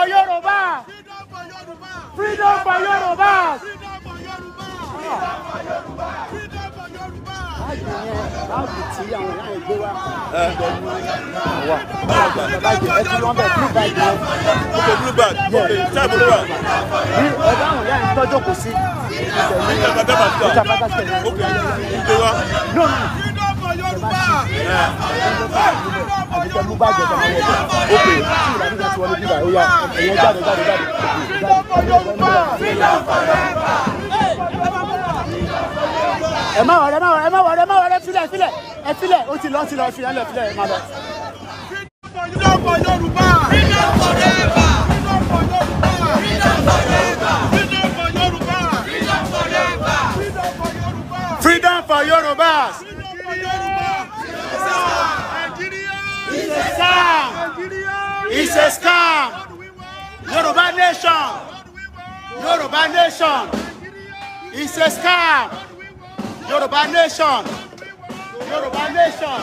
Yoruba! Freedom for Yoruba! Freedom for Yorubas! It's a scam! It's a scam! Yoruba nation! Yoruba nation! It's a scam! Yoruba nation! Yoruba nation!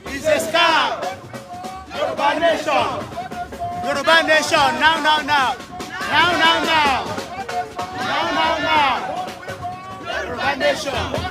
It's a scam! Yoruba nation! Yoruba nation! Now! Now! Yoruba nation!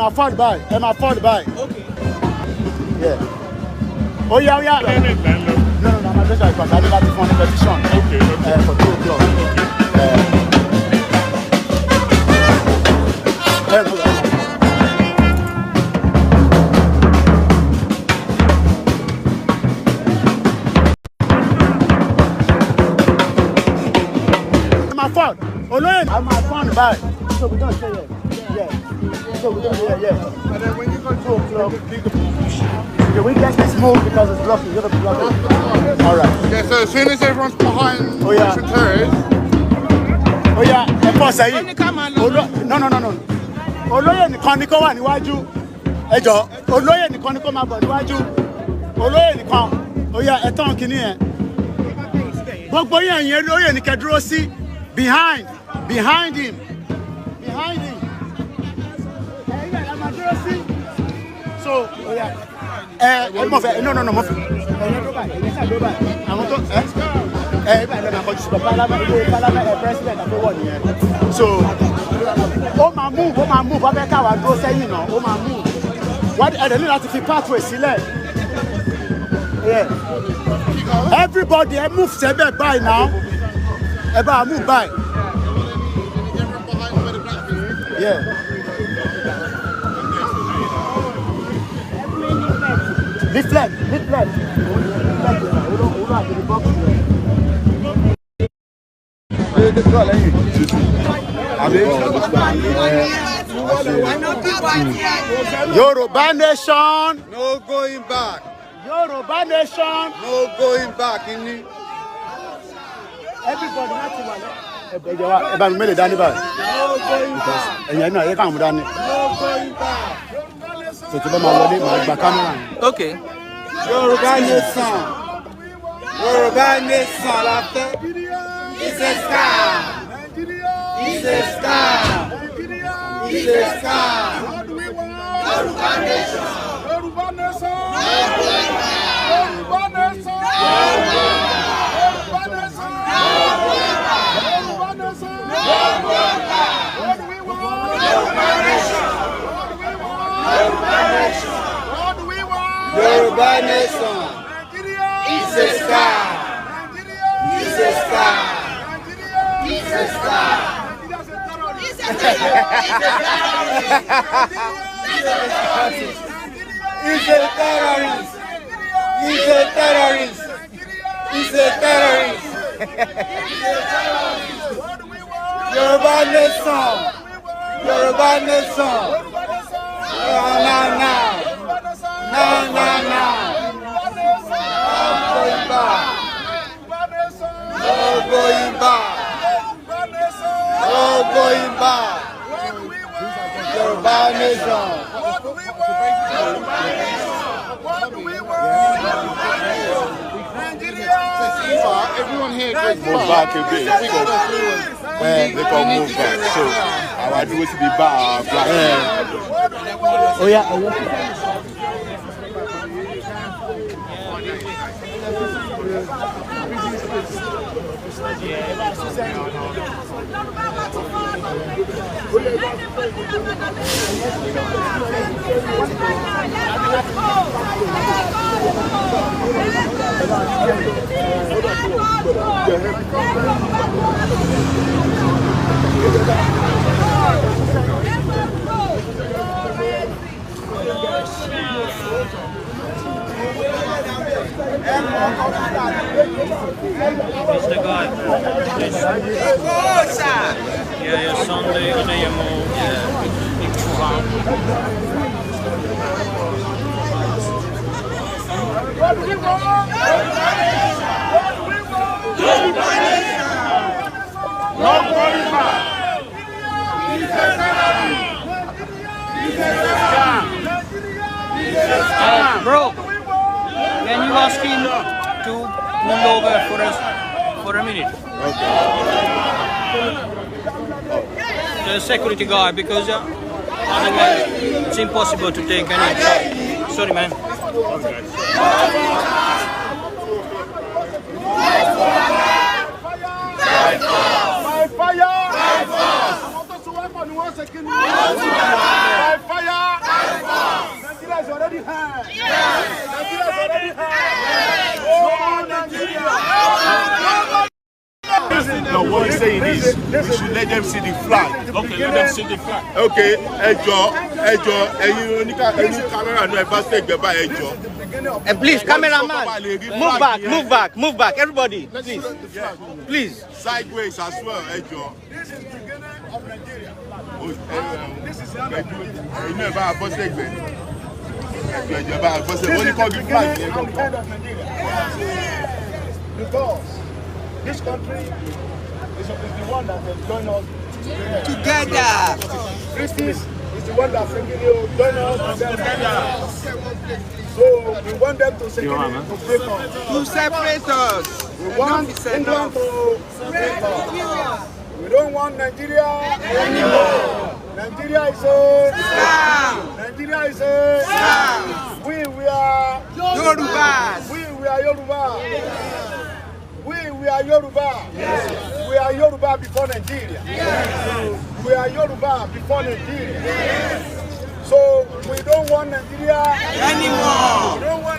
Afford buy. Okay. Yeah. Oh yeah. No, my address is because I never been on the petition. Okay. For 2 o'clock. fun. Oloye, I'm my fun by. So we don't say yeah. So we don't say yeah. And then when you go to Okay, we get this move because it's blocking. You're gonna block it. All right. yeah, so as soon as everyone's behind Oh yeah. the turret. Oh yeah. No. Oloye nìkan ni kó wà níwájú. Ẹ jọ̀ọ́, Oloye nìkan ni kó máa bọ̀ níwájú. Oloye nìkan. Ó yá, ẹ tán kíní yẹn. Gbogbo yẹn Oloye ní kẹ́ dúró sí behind him. Behind him. Ẹ̀yin ẹ̀ la máa dúró sí. So, ó yá. Mo fẹ́ no mo fẹ́. Ẹ̀yin dúró báyìí, ẹ̀yin sá dúró báyìí. Àwọn tó ibà lè máa kọjú sí Parliament president àtọwọ́ nìyẹn. So, ó máa move, wọ́n fẹ́ káwa dúró sẹ́yìn náà, ó máa move. Wọ́n ẹ̀dẹ̀ ní láti fi pathway sílẹ̀. Yeah. Everybody, move sẹ́bẹ̀ báyìí now. Ẹ bá move báyìí. Yeah. Lift left. Yoruba nation. No going back. Yoruba nation. No going back. Everybody not to one. Ẹ bá mi mele dání báyìí. Ẹ̀yin náà yẹ ká mú dání. So tí bá máa wọlé máa gba kámẹ́rà. Okay. Yoruba nation. Yoruba nation la fẹ́. It's a scam. It's a scam. It's a scam. Yoruba nation. Yoruba nation. Yoruba nation. Yoruba nation. Yoruba nation. What do we want? Yoruba nation. Yoruba nation. What do we want? Yoruba nation. It's a scam. It's a scam. It's a scam. It's a terrorist. He's a terrorist. He's a terrorist. Yoruba nation. Yoruba nation. No. Going back. Yoruba nation. What do we want? Everyone here goes move back a bit. They can move back. So our do is to be back. Oh yeah. It's the guy. Yeah, Sunday, on the What do we want? No going back. Bro, can you ask him to move over for us for a minute? Okay. The security guy, because otherwise it's impossible to take any. Sorry, man. No, what he's saying is we should let them see the flag. Okay, let them see the flag. Okay, ẹjọ́, ẹ̀yin oní kámẹ́rà náà ẹ bá ṣègbè bá ẹjọ́. And please, cameraman, move back, everybody, please. Please. Sideways as well, Ejo. This is beginning of Nigeria. This is You never have a segment. This is the beginning and the end of Nigeria. Because this country is the one that has joined us Together. British is the one that joined us together. So we want them to separate us. We want England to separate us. We don't want Nigeria anymore. Nigeria is Nigeria is We are Yorubas. We are Yoruba. We are Yoruba. We are Yoruba before Nigeria. We are Yoruba before Nigeria. So we don't want Nigeria Anymore. We don't want